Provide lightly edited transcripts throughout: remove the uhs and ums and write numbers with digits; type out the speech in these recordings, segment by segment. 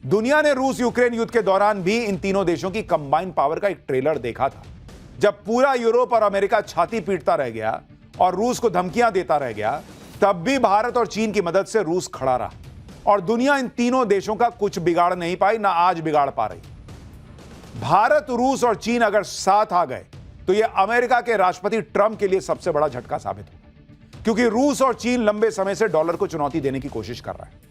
दुनिया ने रूस यूक्रेन युद्ध के दौरान भी इन तीनों देशों की कंबाइंड पावर का एक ट्रेलर देखा था। जब पूरा यूरोप और अमेरिका छाती पीटता रह गया और रूस को धमकियां देता रह गया, तब भी भारत और चीन की मदद से रूस खड़ा रहा और दुनिया इन तीनों देशों का कुछ बिगाड़ नहीं पाई, ना आज बिगाड़ पा रही। भारत, रूस और चीन अगर साथ आ गए तो यह अमेरिका के राष्ट्रपति ट्रंप के लिए सबसे बड़ा झटका साबित होगा, क्योंकि रूस और चीन लंबे समय से डॉलर को चुनौती देने की कोशिश कर रहा है।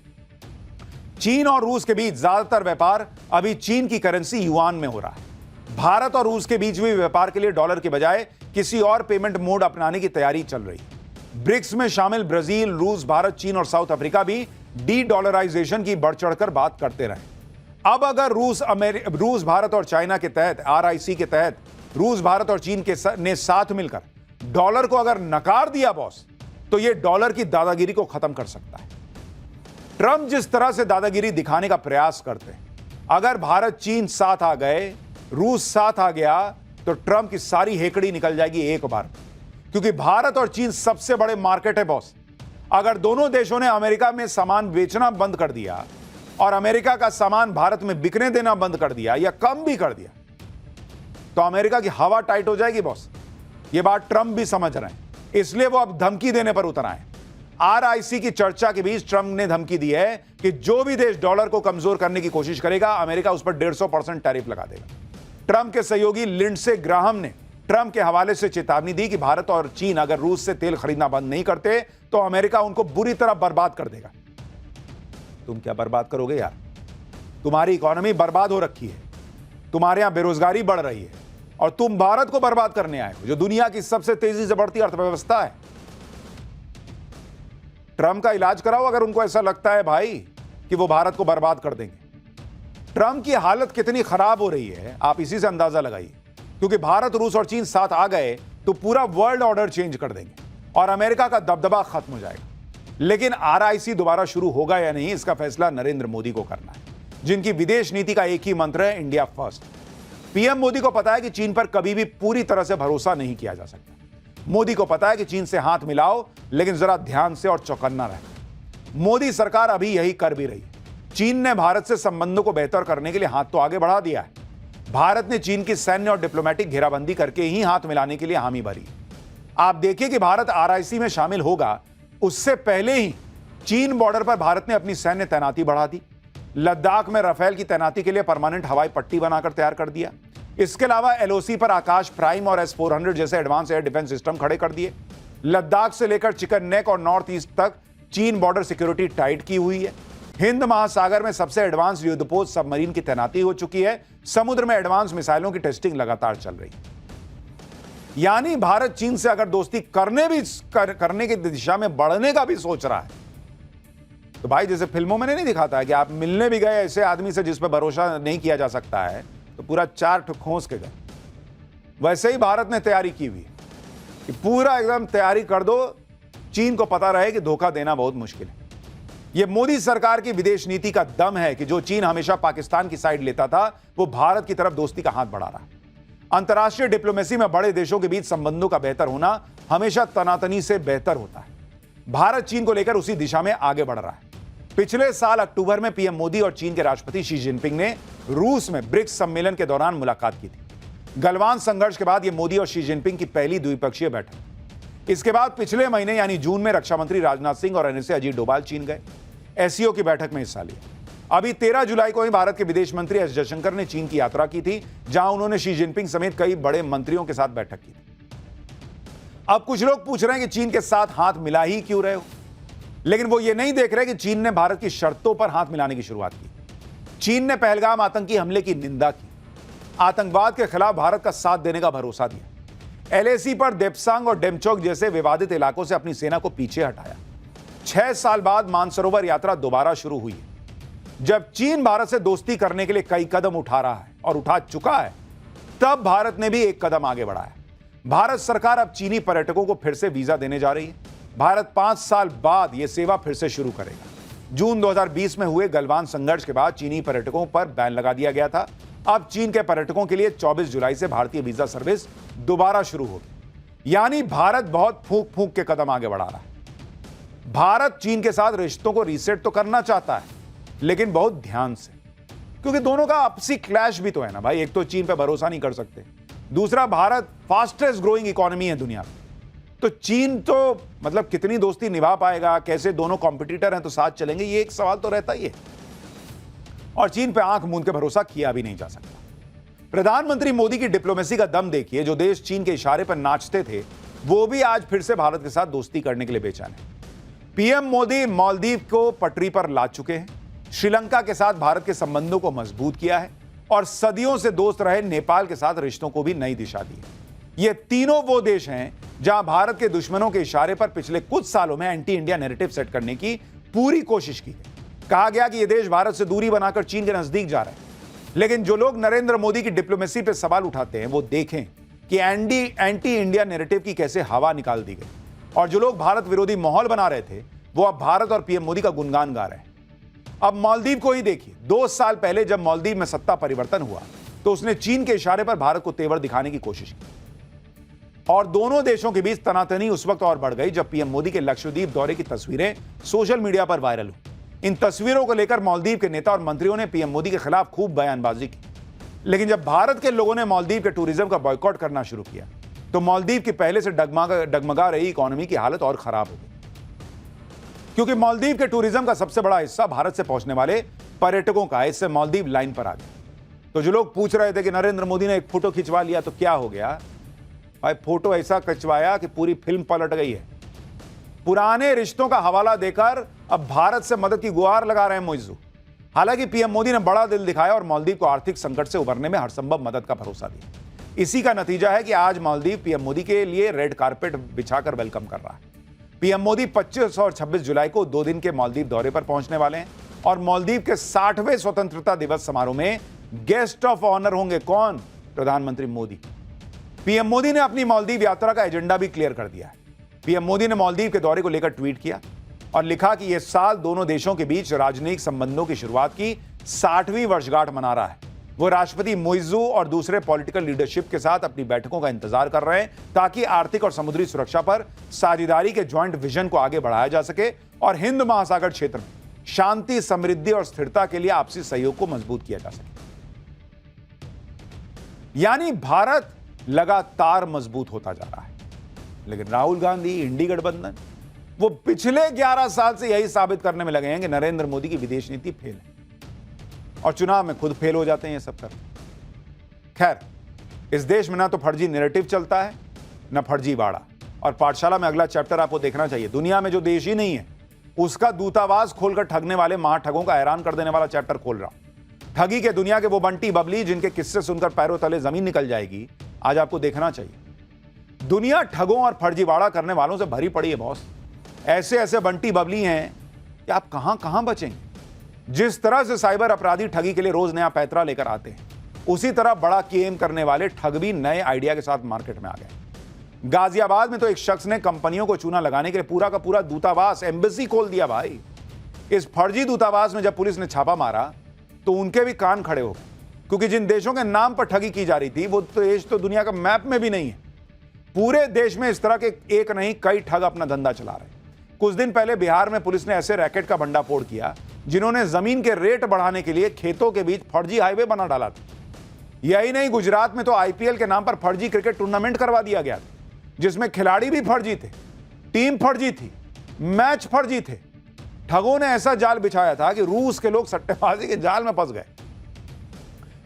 चीन और रूस के बीच ज्यादातर व्यापार अभी चीन की करेंसी युआन में हो रहा है। भारत और रूस के बीच भी व्यापार के लिए डॉलर के बजाय किसी और पेमेंट मोड अपनाने की तैयारी चल रही है। ब्रिक्स में शामिल ब्राजील, रूस, भारत, चीन और साउथ अफ्रीका भी डी डॉलराइजेशन की बढ़ चढ़कर बात करते रहे। अब अगर रूस, भारत और चाइना के तहत आरआईसी के तहत रूस, भारत और चीन ने साथ मिलकर डॉलर को अगर नकार दिया बॉस, तो यह डॉलर की दादागिरी को खत्म कर सकता है। ट्रंप जिस तरह से दादागिरी दिखाने का प्रयास करते हैं, अगर भारत चीन साथ आ गए, रूस साथ आ गया, तो ट्रंप की सारी हेकड़ी निकल जाएगी एक बार, क्योंकि भारत और चीन सबसे बड़े मार्केट है बॉस। अगर दोनों देशों ने अमेरिका में सामान बेचना बंद कर दिया और अमेरिका का सामान भारत में बिकने देना बंद कर दिया या कम भी कर दिया, तो अमेरिका की हवा टाइट हो जाएगी बॉस। यह बात ट्रंप भी समझ रहे हैं, इसलिए वो अब धमकी देने पर उतर आए। आरआईसी की चर्चा के बीच ट्रंप ने धमकी दी है कि जो भी देश डॉलर को कमजोर करने की कोशिश करेगा, अमेरिका उस पर 150% टैरिफ लगा देगा। ट्रंप के सहयोगी लिंडसे ग्राहम ने ट्रंप के हवाले से चेतावनी दी कि भारत और चीन अगर रूस से तेल खरीदना बंद नहीं करते तो अमेरिका उनको बुरी तरह बर्बाद कर देगा। तुम क्या बर्बाद करोगे यार? तुम्हारी इकोनॉमी बर्बाद हो रखी है, तुम्हारे यहां बेरोजगारी बढ़ रही है और तुम भारत को बर्बाद करने आए हो, जो दुनिया की सबसे तेजी से बढ़ती अर्थव्यवस्था है। ट्रंप का इलाज कराओ अगर उनको ऐसा लगता है भाई कि वो भारत को बर्बाद कर देंगे। ट्रंप की हालत कितनी खराब हो रही है आप इसी से अंदाजा लगाइए, क्योंकि भारत, रूस और चीन साथ आ गए तो पूरा वर्ल्ड ऑर्डर चेंज कर देंगे और अमेरिका का दबदबा खत्म हो जाएगा। लेकिन आरआईसी दोबारा शुरू होगा या नहीं, इसका फैसला नरेंद्र मोदी को करना है, जिनकी विदेश नीति का एक ही मंत्र है, इंडिया फर्स्ट। पीएम मोदी को पता है कि चीन पर कभी भी पूरी तरह से भरोसा नहीं किया जा सकता। मोदी को पता है कि चीन से हाथ मिलाओ, लेकिन जरा ध्यान से और चौकन्ना रहे। मोदी सरकार अभी यही कर भी रही है। चीन ने भारत से संबंधों को बेहतर करने के लिए हाथ तो आगे बढ़ा दिया है। भारत ने चीन की सैन्य और डिप्लोमेटिक घेराबंदी करके ही हाथ मिलाने के लिए हामी भरी। आप देखिए कि भारत आरआईसी में शामिल होगा, उससे पहले ही चीन बॉर्डर पर भारत ने अपनी सैन्य तैनाती बढ़ा दी। लद्दाख में राफेल की तैनाती के लिए परमानेंट हवाई पट्टी बनाकर तैयार कर दिया। इसके अलावा एलओसी पर आकाश प्राइम और S-400 जैसे एडवांस एयर डिफेंस सिस्टम खड़े कर दिए। लद्दाख से लेकर चिकन नेक और नॉर्थ ईस्ट तक चीन बॉर्डर सिक्योरिटी टाइट की हुई है। हिंद महासागर में सबसे एडवांस युद्धपोत सबमरीन की तैनाती हो चुकी है। समुद्र में एडवांस मिसाइलों की टेस्टिंग लगातार चल रही है। यानी भारत चीन से अगर दोस्ती करने की दिशा में बढ़ने का भी सोच रहा है, तो भाई जैसे फिल्मों में नहीं दिखाता है कि आप मिलने भी गए ऐसे आदमी से जिस पर भरोसा नहीं किया जा सकता है, तो पूरा 4 ठो खोस के गए, वैसे ही भारत ने तैयारी की हुई है कि पूरा एकदम तैयारी कर दो, चीन को पता रहे कि धोखा देना बहुत मुश्किल है। यह मोदी सरकार की विदेश नीति का दम है कि जो चीन हमेशा पाकिस्तान की साइड लेता था, वो भारत की तरफ दोस्ती का हाथ बढ़ा रहा है। अंतर्राष्ट्रीय डिप्लोमेसी में बड़े देशों के बीच संबंधों का बेहतर होना हमेशा तनातनी से बेहतर होता है। भारत चीन को लेकर उसी दिशा में आगे बढ़ रहा है। पिछले साल अक्टूबर में पीएम मोदी और चीन के राष्ट्रपति शी जिनपिंग ने रूस में ब्रिक्स सम्मेलन के दौरान मुलाकात की थी। गलवान संघर्ष के बाद यह मोदी और शी जिनपिंग की पहली द्विपक्षीय बैठक। इसके बाद पिछले महीने यानी जून में रक्षा मंत्री राजनाथ सिंह और एनएसए अजीत डोभाल चीन गए, एससीओ की बैठक में हिस्सा लिया। अभी 13 जुलाई को ही भारत के विदेश मंत्री एस जयशंकर ने चीन की यात्रा की थी, जहां उन्होंने शी जिनपिंग समेत कई बड़े मंत्रियों के साथ बैठक की थी। अब कुछ लोग पूछ रहे हैं कि चीन के साथ हाथ मिला ही क्यों रहे हो, लेकिन वो ये नहीं देख रहे कि चीन ने भारत की शर्तों पर हाथ मिलाने की शुरुआत की। चीन ने पहलगाम आतंकी हमले की निंदा की, आतंकवाद के खिलाफ भारत का साथ देने का भरोसा दिया, एलएसी पर देप्सांग और डेमचोक जैसे विवादित इलाकों से अपनी सेना को पीछे हटाया। 6 साल बाद मानसरोवर यात्रा दोबारा शुरू हुई है। जब चीन भारत से दोस्ती करने के लिए कई कदम उठा रहा है और उठा चुका है, तब भारत ने भी एक कदम आगे बढ़ाया। भारत सरकार अब चीनी पर्यटकों को फिर से वीजा देने जा रही है। भारत 5 साल बाद यह सेवा फिर से शुरू करेगा। जून 2020 में हुए गलवान संघर्ष के बाद चीनी पर्यटकों पर बैन लगा दिया गया था। अब चीन के पर्यटकों के लिए 24 जुलाई से भारतीय वीजा सर्विस दोबारा शुरू होगी। यानी भारत बहुत फूंक फूंक के कदम आगे बढ़ा रहा है। भारत चीन के साथ रिश्तों को रीसेट तो करना चाहता है, लेकिन बहुत ध्यान से। क्योंकि दोनों का आपसी क्लैश भी तो है ना भाई। एक तो चीन पे भरोसा नहीं कर सकते, दूसरा भारत फास्टेस्ट ग्रोइंग इकोनॉमी है दुनिया में, तो चीन तो मतलब कितनी दोस्ती निभा पाएगा, कैसे दोनों कॉम्पिटिटर हैं तो साथ चलेंगे, ये एक सवाल तो रहता ही है। और चीन पे आंख मूंद के भरोसा किया भी नहीं जा सकता। प्रधानमंत्री मोदी की डिप्लोमेसी का दम देखिए। जो देश चीन के इशारे पर नाचते थे वो भी आज फिर से भारत के साथ दोस्ती करने के लिए बेचैन है। पीएम मोदी मालदीव को पटरी पर ला चुके हैं, श्रीलंका के साथ भारत के संबंधों को मजबूत किया है और सदियों से दोस्त रहे नेपाल के साथ रिश्तों को भी नई दिशा दी है। ये तीनों वो देश हैं जहां भारत के दुश्मनों के इशारे पर पिछले कुछ सालों में एंटी इंडिया नैरेटिव सेट करने की पूरी कोशिश की है। कहा गया कि ये देश भारत से दूरी बनाकर चीन के नजदीक जा रहे हैं, लेकिन जो लोग नरेंद्र मोदी की डिप्लोमेसी पर सवाल उठाते हैं वो देखें कि एंटी इंडिया नैरेटिव की कैसे हवा निकाल दी गई, और जो लोग भारत विरोधी माहौल बना रहे थे वो अब भारत और पीएम मोदी का गुणगान गा रहे हैं। अब मालदीव को ही देखिए। 2 साल पहले जब मालदीव में सत्ता परिवर्तन हुआ तो उसने चीन के इशारे पर भारत को तेवर दिखाने की कोशिश की, और दोनों देशों के बीच तनातनी उस वक्त और बढ़ गई जब पीएम मोदी के लक्षद्वीप दौरे की तस्वीरें सोशल मीडिया पर वायरल हुई। इन तस्वीरों को लेकर मालदीव के नेता और मंत्रियों ने पीएम मोदी के खिलाफ खूब बयानबाजी की, लेकिन जब भारत के लोगों ने मालदीव के टूरिज्म का बॉयकॉट करना शुरू किया तो मालदीव की पहले से डगमगा रही इकोनॉमी की हालत और खराब हो गई, क्योंकि मालदीव के टूरिज्म का सबसे बड़ा हिस्सा भारत से पहुंचने वाले पर्यटकों का है। इससे मालदीव लाइन पर आ गया। तो जो लोग पूछ रहे थे कि नरेंद्र मोदी ने एक फोटो खिंचवा लिया तो क्या हो गया, भाई फोटो ऐसा खिंचवाया कि पूरी फिल्म पलट गई है। पुराने रिश्तों का हवाला देकर अब भारत से मदद की गुहार लगा रहे हैं मुइज्जू। हालांकि पीएम मोदी ने बड़ा दिल दिखाया और मालदीव को आर्थिक संकट से उबरने में हरसंभव मदद का भरोसा दिया। इसी का नतीजा है कि आज मालदीव पीएम मोदी के लिए रेड कारपेट बिछाकर वेलकम कर रहा है। पीएम मोदी 25 और 26 जुलाई को 2 दिन के मालदीव दौरे पर पहुंचने वाले हैं और मालदीव के 60वें स्वतंत्रता दिवस समारोह में गेस्ट ऑफ ऑनर होंगे। कौन? प्रधानमंत्री मोदी। पीएम मोदी ने अपनी मालदीव यात्रा का एजेंडा भी क्लियर कर दिया है। पीएम मोदी ने मालदीव के दौरे को लेकर ट्वीट किया और लिखा कि यह साल दोनों देशों के बीच राजनयिक संबंधों की शुरुआत की 60वीं वर्षगांठ मना रहा है। वो राष्ट्रपति मुइज्जू और दूसरे पॉलिटिकल लीडरशिप के साथ अपनी बैठकों का इंतजार कर रहे हैं ताकि आर्थिक और समुद्री सुरक्षा पर साझेदारी के ज्वाइंट विजन को आगे बढ़ाया जा सके और हिंद महासागर क्षेत्र में शांति, समृद्धि और स्थिरता के लिए आपसी सहयोग को मजबूत किया जा सके। यानी भारत लगातार मजबूत होता जा रहा है, लेकिन राहुल गांधी, इंडी गठबंधन, वो पिछले 11 साल से यही साबित करने में लगे हैं कि नरेंद्र मोदी की विदेश नीति फेल है और चुनाव में खुद फेल हो जाते हैं ये सब कर। खैर, इस देश में ना तो फर्जी नैरेटिव चलता है ना फर्जी वाड़ा, और पाठशाला में अगला चैप्टर आपको देखना चाहिए। दुनिया में जो देश ही नहीं है उसका दूतावास खोलकर ठगने वाले महाठगों का हैरान कर देने वाला चैप्टर खोल रहा हूं। ठगी के दुनिया के वो बंटी बबली जिनके किस्से सुनकर पैरों तले जमीन निकल जाएगी, आज आपको देखना चाहिए। दुनिया ठगों और फर्जीवाड़ा करने वालों से भरी पड़ी है बॉस। ऐसे ऐसे बंटी बबली हैं कि आप कहां कहां बचेंगे। जिस तरह से साइबर अपराधी ठगी के लिए रोज नया पैंतरा लेकर आते हैं, उसी तरह बड़ा गेम करने वाले ठग भी नए आइडिया के साथ मार्केट में आ गए। गाजियाबाद में तो एक शख्स ने कंपनियों को चूना लगाने के लिए पूरा का पूरा दूतावास, एम्बेसी खोल दिया भाई। इस फर्जी दूतावास में जब पुलिस ने छापा मारा तो उनके भी कान खड़े हो गए, क्योंकि जिन देशों के नाम पर ठगी की जा रही थी वो देश तो दुनिया का मैप में भी नहीं है। पूरे देश में इस तरह के एक नहीं कई ठग अपना धंधा चला रहे हैं। कुछ दिन पहले बिहार में पुलिस ने ऐसे रैकेट का भंडाफोड़ किया जिन्होंने जमीन के रेट बढ़ाने के लिए खेतों के बीच फर्जी हाईवे बना डाला था। यही नहीं, गुजरात में तो आईपीएल के नाम पर फर्जी क्रिकेट टूर्नामेंट करवा दिया गया था, जिसमें खिलाड़ी भी फर्जी थे, टीम फर्जी थी, मैच फर्जी थे। ठगों ने ऐसा जाल बिछाया था कि रूस के लोग सट्टेबाजी के जाल में फंस गए।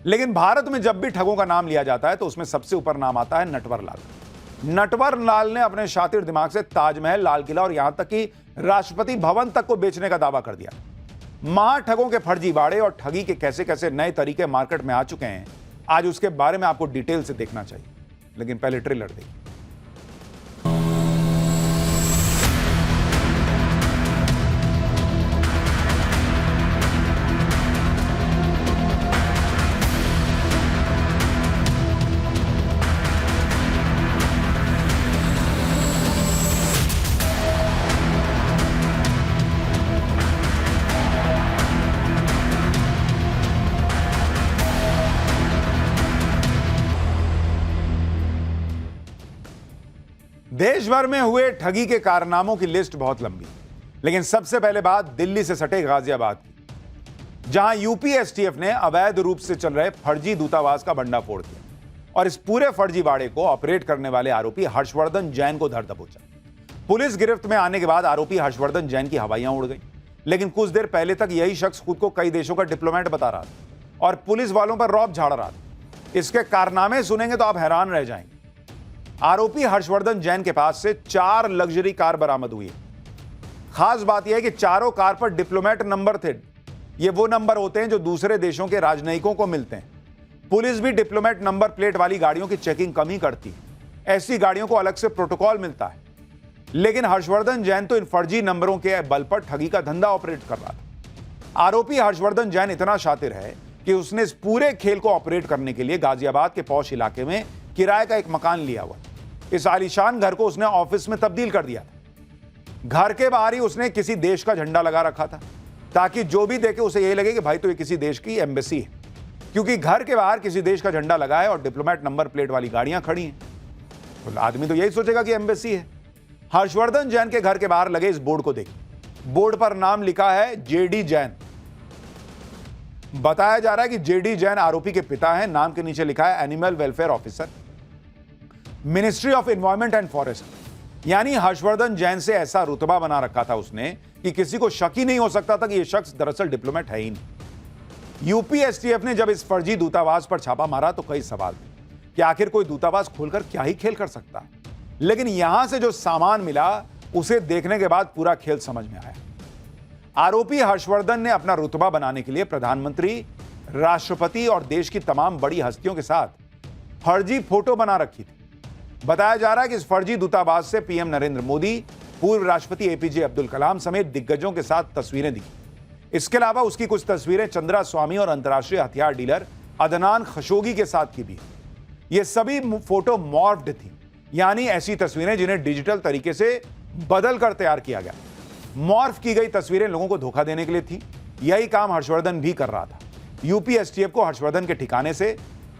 लेकिन भारत में जब भी ठगों का नाम लिया जाता है तो उसमें सबसे ऊपर नाम आता है नटवर लाल। नटवर लाल ने अपने शातिर दिमाग से ताजमहल, लाल किला और यहां तक कि राष्ट्रपति भवन तक को बेचने का दावा कर दिया। महाठगों के फर्जीवाड़े और ठगी के कैसे कैसे नए तरीके मार्केट में आ चुके हैं, आज उसके बारे में आपको डिटेल से देखना चाहिए। लेकिन पहले ट्रेलर देखिए। देश भर में हुए ठगी के कारनामों की लिस्ट बहुत लंबी, लेकिन सबसे पहले बात दिल्ली से सटे गाजियाबाद की। जहां यूपी एसटीएफ ने अवैध रूप से चल रहे फर्जी दूतावास का भंडाफोड़ किया और इस पूरे फर्जीवाड़े को ऑपरेट करने वाले आरोपी हर्षवर्धन जैन को धर दबोचा। पुलिस गिरफ्त में आने के बाद आरोपी हर्षवर्धन जैन की हवाइयां उड़ गई, लेकिन कुछ देर पहले तक यही शख्स खुद को कई देशों का डिप्लोमेट बता रहा था और पुलिस वालों पर रौब झाड़ रहा था। इसके कारनामे सुनेंगे तो आप हैरान रह जाएंगे। आरोपी हर्षवर्धन जैन के पास से 4 लग्जरी कार बरामद हुई है। खास बात यह है कि चारों कार पर डिप्लोमेट नंबर थे। ये वो नंबर होते हैं जो दूसरे देशों के राजनयिकों को मिलते हैं। पुलिस भी डिप्लोमेट नंबर प्लेट वाली गाड़ियों की चेकिंग कम ही करती है। ऐसी गाड़ियों को अलग से प्रोटोकॉल मिलता है। लेकिन हर्षवर्धन जैन तो इन फर्जी नंबरों के बल पर ठगी का धंधा ऑपरेट कर रहा था। आरोपी हर्षवर्धन जैन इतना शातिर है कि उसने इस पूरे खेल को ऑपरेट करने के लिए गाजियाबाद के पौष इलाके में किराए का एक मकान लिया हुआ। इस आलीशान घर को उसने ऑफिस में तब्दील कर दिया था। घर के बाहर ही उसने किसी देश का झंडा लगा रखा था ताकि जो भी देखे उसे यही लगे कि भाई तो ये किसी देश की एम्बेसी है, क्योंकि घर के बाहर किसी देश का झंडा लगा है और डिप्लोमेट नंबर प्लेट वाली गाड़ियां खड़ी हैं, तो आदमी तो यही सोचेगा कि एम्बेसी है। हर्षवर्धन जैन के घर के बाहर लगे इस बोर्ड को देखिए। बोर्ड पर नाम लिखा है जेडी जैन। बताया जा रहा है कि जेडी जैन आरोपी के पिता हैं। नाम के नीचे लिखा है animal welfare officer, ministry of environment and forest. यानी हर्षवर्धन जैन से ऐसा रुतबा बना रखा था उसने कि किसी को शक ही नहीं हो सकता था कि यह शख्स दरअसल डिप्लोमेट है ही नहीं। यूपी एसटीएफ ने जब इस फर्जी दूतावास पर छापा मारा तो कई सवाल थे कि आखिर कोई दूतावास खोलकर क्या ही खेल कर सकता है, लेकिन यहां से जो सामान मिला उसे देखने के बाद पूरा खेल समझ में आया। आरोपी हर्षवर्धन ने अपना रुतबा बनाने के लिए प्रधानमंत्री, राष्ट्रपति और देश की तमाम बड़ी हस्तियों के साथ फर्जी फोटो बना रखी थी। बताया जा रहा है कि इस फर्जी दूतावास से पीएम नरेंद्र मोदी, पूर्व राष्ट्रपति एपीजे अब्दुल कलाम समेत दिग्गजों के साथ तस्वीरें दिखी। इसके अलावा उसकी कुछ तस्वीरें चंद्रा स्वामी और अंतर्राष्ट्रीय हथियार डीलर अदनान खशोगी के साथ की भी। ये सभी फोटो मॉर्फ्ड थी, यानी ऐसी तस्वीरें जिन्हें डिजिटल तरीके से बदल कर तैयार किया गया। मॉर्फ की गई तस्वीरें लोगों को धोखा देने के लिए थी। यही काम हर्षवर्धन भी कर रहा था। यूपी एसटीएफ को हर्षवर्धन के ठिकाने से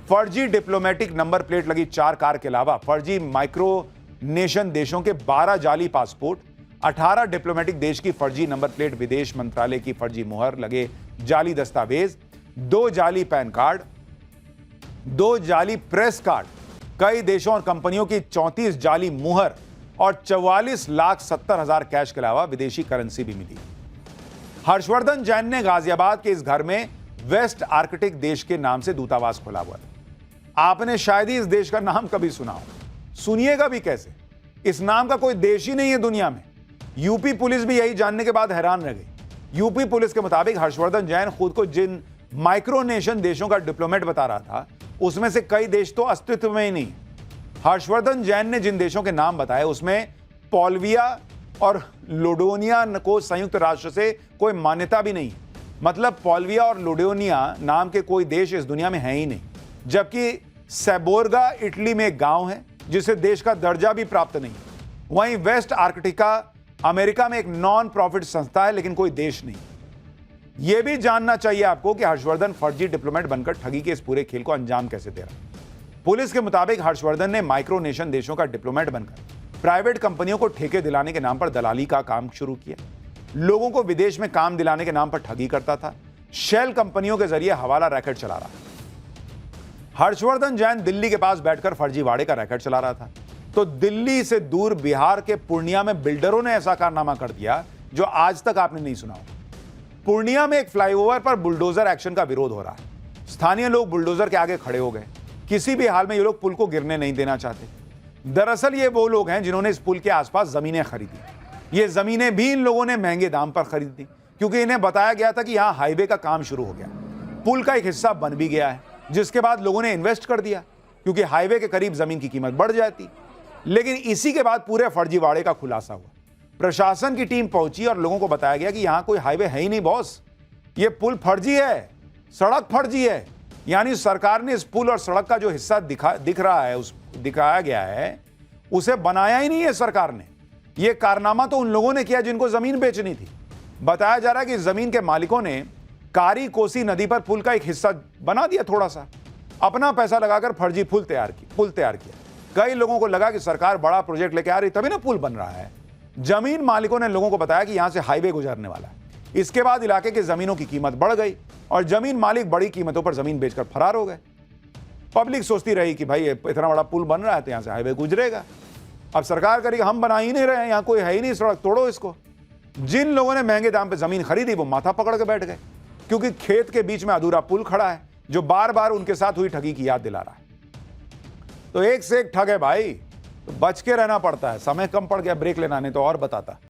फर्जी डिप्लोमेटिक नंबर प्लेट लगी 4 कार के अलावा फर्जी माइक्रोनेशन देशों के 12 जाली पासपोर्ट, 18 डिप्लोमेटिक देश की फर्जी नंबर प्लेट, विदेश मंत्रालय की फर्जी मुहर लगे जाली दस्तावेज, 2 जाली पैन कार्ड, 2 जाली प्रेस कार्ड, कई देशों और कंपनियों की 34 जाली मुहर और 44,70,000 कैश के अलावा विदेशी करेंसी भी मिली। हर्षवर्धन जैन ने गाजियाबाद के इस घर में वेस्ट आर्कटिक देश के नाम से दूतावास खोला हुआ था। आपने शायद ही इस देश का नाम कभी सुना हो, सुनिएगा भी कैसे। इस नाम का कोई देश ही नहीं है दुनिया में। यूपी पुलिस भी यही जानने के बाद हैरान रह गई। यूपी पुलिस के मुताबिक हर्षवर्धन जैन खुद को जिन माइक्रोनेशन देशों का डिप्लोमेट बता रहा था उसमें से कई देश तो अस्तित्व में ही नहीं। हर्षवर्धन जैन ने जिन देशों के नाम बताए उसमें पोल्विया और लोडोनिया को संयुक्त राष्ट्र से कोई मान्यता भी नहीं। मतलब पोल्विया और लोडोनिया नाम के कोई देश इस दुनिया में है ही नहीं। जबकि सेबोर्गा इटली में एक गांव है जिसे देश का दर्जा भी प्राप्त नहीं। वहीं वेस्ट आर्कटिका अमेरिका में एक नॉन प्रॉफिट संस्था है, लेकिन कोई देश नहीं। यह भी जानना चाहिए आपको कि हर्षवर्धन फर्जी डिप्लोमेट बनकर ठगी के इस पूरे खेल को अंजाम कैसे दे रहा है। पुलिस के मुताबिक हर्षवर्धन ने माइक्रोनेशन देशों का डिप्लोमेट बनकर प्राइवेट कंपनियों को ठेके दिलाने के नाम पर दलाली का काम शुरू किया। लोगों को विदेश में काम दिलाने के नाम पर ठगी करता था। शेल कंपनियों के जरिए हवाला रैकेट चला रहा। हर्षवर्धन जैन दिल्ली के पास बैठकर फर्जीवाड़े का रैकेट चला रहा था, तो दिल्ली से दूर बिहार के पूर्णिया में बिल्डरों ने ऐसा कारनामा कर दिया जो आज तक आपने नहीं सुना होगा। पूर्णिया में एक फ्लाईओवर पर बुलडोजर एक्शन का विरोध हो रहा है। स्थानीय लोग बुलडोजर के आगे खड़े हो गए। किसी भी हाल में ये लोग पुल को गिरने नहीं देना चाहते। दरअसल ये वो लोग हैं जिन्होंने इस पुल के आसपास जमीनें खरीदी। ये जमीनें भी इन लोगों ने महंगे दाम पर खरीदी क्योंकि इन्हें बताया गया था कि यहां हाईवे का काम शुरू हो गया। पुल का एक हिस्सा बन भी गया है, जिसके बाद लोगों ने इन्वेस्ट कर दिया क्योंकि हाईवे के करीब जमीन की कीमत बढ़ जाती। लेकिन इसी के बाद पूरे फर्जीवाड़े का खुलासा हुआ। प्रशासन की टीम पहुंची और लोगों को बताया गया कि यहां कोई हाईवे है ही नहीं बॉस, ये पुल फर्जी है, सड़क फर्जी है। यानी सरकार ने इस पुल और सड़क का जो हिस्सा दिख रहा है, दिखाया गया है, उसे बनाया ही नहीं है सरकार ने। यह कारनामा तो उन लोगों ने किया जिनको जमीन बेचनी थी। बताया जा रहा है कि जमीन के मालिकों ने कारी कोसी नदी पर पुल का एक हिस्सा बना दिया, थोड़ा सा अपना पैसा लगाकर फर्जी पुल तैयार किया। कई लोगों को लगा कि सरकार बड़ा प्रोजेक्ट लेके आ रही तभी ना पुल बन रहा है। जमीन मालिकों ने लोगों को बताया कि यहां से हाईवे गुजरने वाला है, इसके बाद इलाके की जमीनों की कीमत बढ़ गई और जमीन मालिक बड़ी कीमतों पर जमीन बेचकर फरार हो गए। पब्लिक सोचती रही कि भाई इतना बड़ा पुल बन रहा है तो यहां से हाईवे गुजरेगा। अब सरकार करेगी हम बना ही नहीं रहे हैं, यहां कोई है ही नहीं, सड़क तोड़ो इसको। जिन लोगों ने महंगे दाम पे जमीन खरीदी वो माथा पकड़ के बैठ गए, क्योंकि खेत के बीच में अधूरा पुल खड़ा है जो बार बार उनके साथ हुई ठगी की याद दिला रहा है। तो एक से एक ठग है भाई, तो बच के रहना पड़ता है। समय कम पड़ गया, ब्रेक लेना, नहीं तो और बताता।